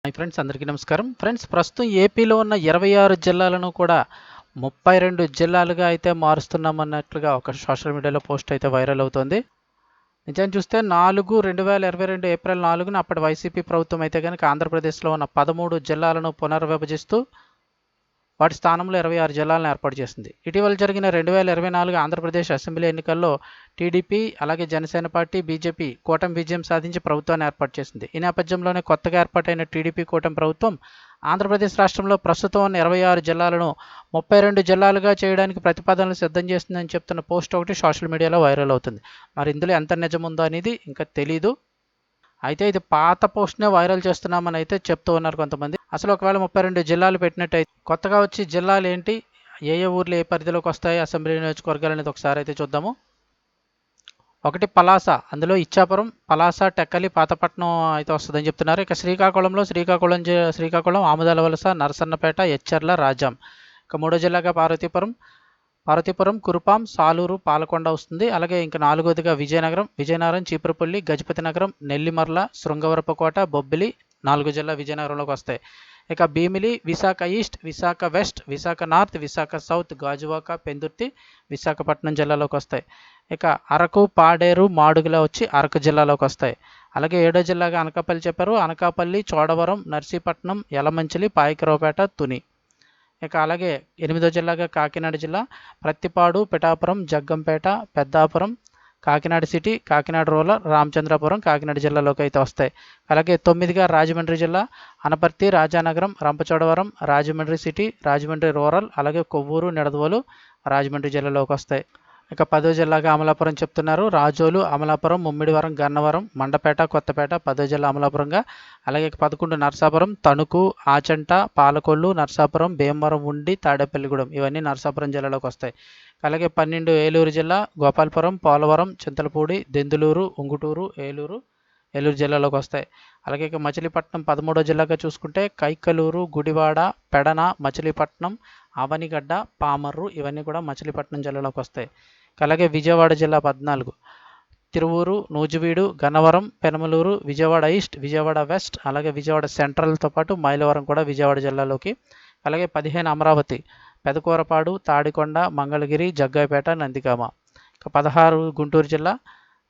Hi friends, అందరికీ నమస్కారం. Friends, ప్రస్తుతం ఏపీలో ఉన్న 26 జిల్లాలను కూడా 32 జిల్లాలుగా అయితే మారుస్తున్నామన్నట్లుగా ఒక సోషల్ మీడియాలో పోస్ట్ అయితే వైరల్ అవుతోంది. నిజాన్ని చూస్తే 4/2022 ఏప్రిల్ 4న అప్పటి వైసీపీ ప్రభుత్వం అయితే కనుక ఆంధ్రప్రదేశ్లో ఉన్న 13 జిల్లాలను పునర్విభజిస్తూ వాటి స్థానంలో 26 జిల్లాలను ఏర్పాటు చేసింది. ఇటీవల జరిగిన 2024 ఆంధ్రప్రదేశ్ అసెంబ్లీ ఎన్నికల్లో టీడీపీ, అలాగే జనసేన పార్టీ, బీజేపీ కూటమి విజయం సాధించి ప్రభుత్వాన్ని ఏర్పాటు చేసింది. ఈ నేపథ్యంలోనే కొత్తగా ఏర్పాటైన టీడీపీ కూటమి ప్రభుత్వం ఆంధ్రప్రదేశ్ రాష్ట్రంలో ప్రస్తుతం ఉన్న 26 జిల్లాలను 32 జిల్లాలుగా చేయడానికి ప్రతిపాదనలు సిద్ధం చేస్తుందని చెప్తున్న పోస్ట్ ఒకటి సోషల్ మీడియాలో వైరల్ అవుతుంది. మరి ఇందులో ఎంత నిజముందో అనేది ఇంకా తెలీదు. అయితే ఇది పాత పోస్ట్నే వైరల్ చేస్తున్నామని అయితే చెప్తూ ఉన్నారు కొంతమంది. అసలు ఒకవేళ 32 జిల్లాలు పెట్టినట్టయితే కొత్తగా వచ్చి జిల్లాలు ఏంటి, ఏ ఊర్లు ఏ పరిధిలోకి వస్తాయి, అసెంబ్లీ నియోజకవర్గాలు అనేది ఒకసారి అయితే చూద్దాము. ఒకటి పలాస, అందులో ఇచ్చాపురం, పలాస, టెక్కలి, పాతపట్నం అయితే వస్తుందని చెప్తున్నారు. ఇక శ్రీకాకుళంలో శ్రీకాకుళం, ఆముదాల వలస, నరసన్నపేట, ఎచ్చర్ల, రాజాం. ఇక మూడో జిల్లాగా పార్వతీపురం, కురుపాం, సాలూరు, పాలకొండ వస్తుంది. అలాగే ఇంకా నాలుగోదిగా విజయనగరం, చీపురుపల్లి, గజపతి నగరం, నెల్లిమర్ల, శృంగవరపుకోట, బొబ్బిలి 4 జిల్లా విజయనగరంలోకి వస్తాయి. ఇక Bheemili, Visakha east, Visakha west, Visakha north, Visakha south, Gajuwaka, Pendurthi Visakhapatnam జిల్లాలోకి వస్తాయి. ఇక అరకు, పాడేరు, మాడుగుల వచ్చి అరకు జిల్లాలోకి వస్తాయి. అలాగే ఏడో జిల్లాగా అనకాపల్లి చెప్పారు. అనకాపల్లి, చోడవరం, నర్సీపట్నం, యలమంచిలి, పాయకరావుపేట, తుని. ఇక అలాగే ఎనిమిదో జిల్లాగా కాకినాడ జిల్లా, ప్రత్తిపాడు, పిఠాపురం, జగ్గంపేట, పెద్దాపురం, కాకినాడ సిటీ, కాకినాడ రూరల్, రామచంద్రపురం కాకినాడ జిల్లాలోకి అయితే వస్తాయి. అలాగే 9గా రాజమండ్రి జిల్లా, అనపర్తి, రాజానగరం, రంపచోడవరం, రాజమండ్రి సిటీ, రాజమండ్రి రూరల్, అలాగే కొవ్వూరు, నిడదవోలు రాజమండ్రి జిల్లాలోకి వస్తాయి. ఇక 10వ జిల్లాగా అమలాపురం చెప్తున్నారు. రాజోలు, అమలాపురం, ముమ్మిడివరం, గన్నవరం, మండపేట, కొత్తపేట 10వ జిల్లా అమలాపురంగా. అలాగే 11 నరసాపురం, తణుకు, ఆచంట, పాలకొల్లు, నరసాపురం, భీమవరం, ఉండి, తాడేపల్లిగూడెం ఇవన్నీ నరసాపురం జిల్లాలోకి వస్తాయి. అలాగే 12 ఏలూరు జిల్లా, గోపాలపురం, పోలవరం, చింతలపూడి, దెందులూరు, ఉంగుటూరు, ఏలూరు జిల్లాలోకి వస్తాయి. అలాగే ఇక మచిలీపట్నం 13వ జిల్లాగా చూసుకుంటే కైకలూరు, గుడివాడ, పెడన, మచిలీపట్నం, అవనిగడ్డ, పామర్రు ఇవన్నీ కూడా మచిలీపట్నం జిల్లాలోకి వస్తాయి. అలాగే విజయవాడ జిల్లా 14, తిరువూరు, నూజివీడు, గన్నవరం, పెనమలూరు, విజయవాడ ఈస్ట్, విజయవాడ వెస్ట్, అలాగే విజయవాడ సెంట్రల్తో పాటు మైలవరం కూడా విజయవాడ జిల్లాలోకి. అలాగే 15 అమరావతి, పెదకూరపాడు, తాడికొండ, మంగళగిరి, జగ్గాయపేట, నందిగామ. 16 గుంటూరు జిల్లా,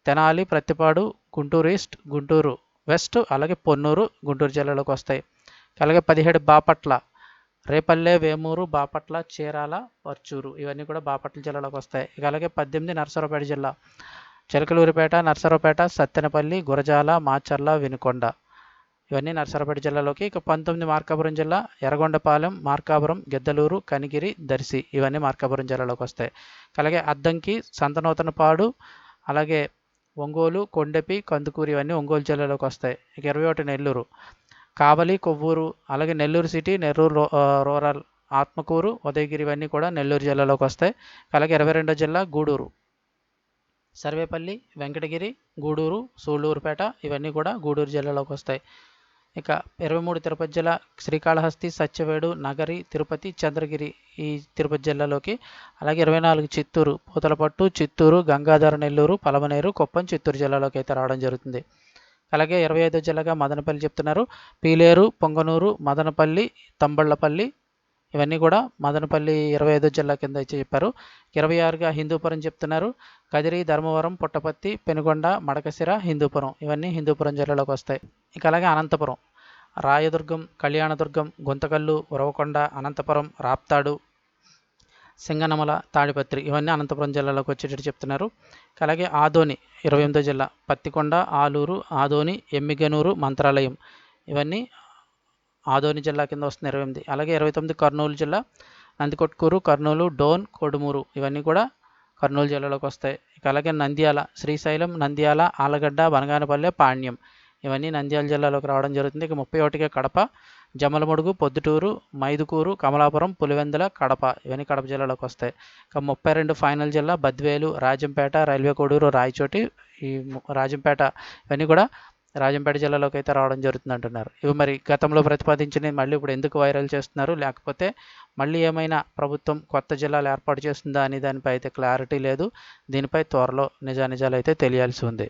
తెనాలి, ప్రత్తిపాడు, గుంటూరు ఈస్ట్, గుంటూరు వెస్ట్, అలాగే పొన్నూరు గుంటూరు జిల్లాలోకి వస్తాయి. అలాగే 17 బాపట్ల, రేపల్లె, వేమూరు, బాపట్ల, చీరాల, పర్చూరు ఇవన్నీ కూడా బాపట్ల జిల్లాలోకి వస్తాయి. ఇక అలాగే 18 నరసరావుపేట జిల్లా, చిలకలూరిపేట, నరసరావుపేట, సత్తెనపల్లి, గురజాల, మాచర్ల, వినుకొండ ఇవన్నీ నరసరావుపేట జిల్లాలోకి. ఇక 19 మార్కాపురం జిల్లా, ఎర్రగొండపాలెం, మార్కాపురం, గిద్దలూరు, కనిగిరి, దర్శి ఇవన్నీ మార్కాపురం జిల్లాలోకి వస్తాయి. అలాగే అద్దంకి, సంతనూతనపాడు, అలాగే ఒంగోలు, కొండెపి, కందుకూరు ఇవన్నీ ఒంగోలు జిల్లాలోకి వస్తాయి. ఇక 21 నెల్లూరు, కావలి, కొవ్వూరు, అలాగే నెల్లూరు సిటీ, నెల్లూరు రూరల్, ఆత్మకూరు, ఉదయగిరి ఇవన్నీ కూడా నెల్లూరు జిల్లాలోకి వస్తాయి. అలాగే 22వ జిల్లా గూడూరు, సర్వేపల్లి, వెంకటగిరి, గూడూరు, సూళ్లూరుపేట ఇవన్నీ కూడా గూడూరు జిల్లాలోకి వస్తాయి. ఇక 23 తిరుపతి జిల్లా, శ్రీకాళహస్తి, సత్యవేడు, నగరి, తిరుపతి, చంద్రగిరి ఈ తిరుపతి జిల్లాలోకి. అలాగే 24 చిత్తూరు, పూతలపట్టు, చిత్తూరు, గంగాధర, నెల్లూరు, పలమనేరు, కుప్పం చిత్తూరు జిల్లాలోకి అయితే రావడం జరుగుతుంది. అలాగే 25వ జిల్లాగా మదనపల్లి చెప్తున్నారు. పీలేరు, పొంగనూరు, మదనపల్లి, తంబళ్లపల్లి ఇవన్నీ కూడా మదనపల్లి 25వ జిల్లా కింద అయితే చెప్పారు. 26గా హిందూపురం చెప్తున్నారు. కదిరి, ధర్మవరం, పుట్టపత్తి, పెనుగొండ, మడకశిర, హిందూపురం ఇవన్నీ హిందూపురం జిల్లాలోకి వస్తాయి. ఇక అలాగే అనంతపురం, రాయదుర్గం, కళ్యాణదుర్గం, గుంతకల్లు, ఉరవకొండ, అనంతపురం, రాప్తాడు, సింగనమల, తాడిపత్రి ఇవన్నీ అనంతపురం జిల్లాలోకి వచ్చేటట్టు చెప్తున్నారు. అలాగే ఆదోని 28వ జిల్లా, పత్తికొండ, ఆలూరు, ఆదోని, ఎమ్మిగనూరు, మంత్రాలయం ఇవన్నీ ఆదోని జిల్లా కింద వస్తుంది 28. అలాగే 29 కర్నూలు జిల్లా, నందికొట్కూరు, కర్నూలు, డోన్, కొడుమూరు ఇవన్నీ కూడా కర్నూలు జిల్లాలోకి వస్తాయి. ఇక అలాగే నంద్యాల, శ్రీశైలం, నంద్యాల, ఆలగడ్డ, బనగానపల్లె, పాణ్యం ఇవన్నీ నంద్యాల జిల్లాలోకి రావడం జరుగుతుంది. ఇక 31గా కడప, జమలమడుగు, పొద్దుటూరు, మైదుకూరు, కమలాపురం, పులివెందుల, కడప ఇవన్నీ కడప జిల్లాలోకి వస్తాయి. ఇక 32 ఫైనల్ జిల్లా బద్వేలు, రాజంపేట, రైల్వే కోడూరు, రాయచోటి ఈ రాజంపేట ఇవన్నీ కూడా రాజంపేట జిల్లాలోకి అయితే రావడం జరుగుతుంది అంటున్నారు. ఇవి మరి గతంలో ప్రతిపాదించినవి మళ్ళీ ఇప్పుడు ఎందుకు వైరల్ చేస్తున్నారు, లేకపోతే మళ్ళీ ఏమైనా ప్రభుత్వం కొత్త జిల్లాలు ఏర్పాటు చేస్తుందా అని దానిపై అయితే క్లారిటీ లేదు. దీనిపై త్వరలో నిజానిజాలు అయితే తెలియాల్సి ఉంది.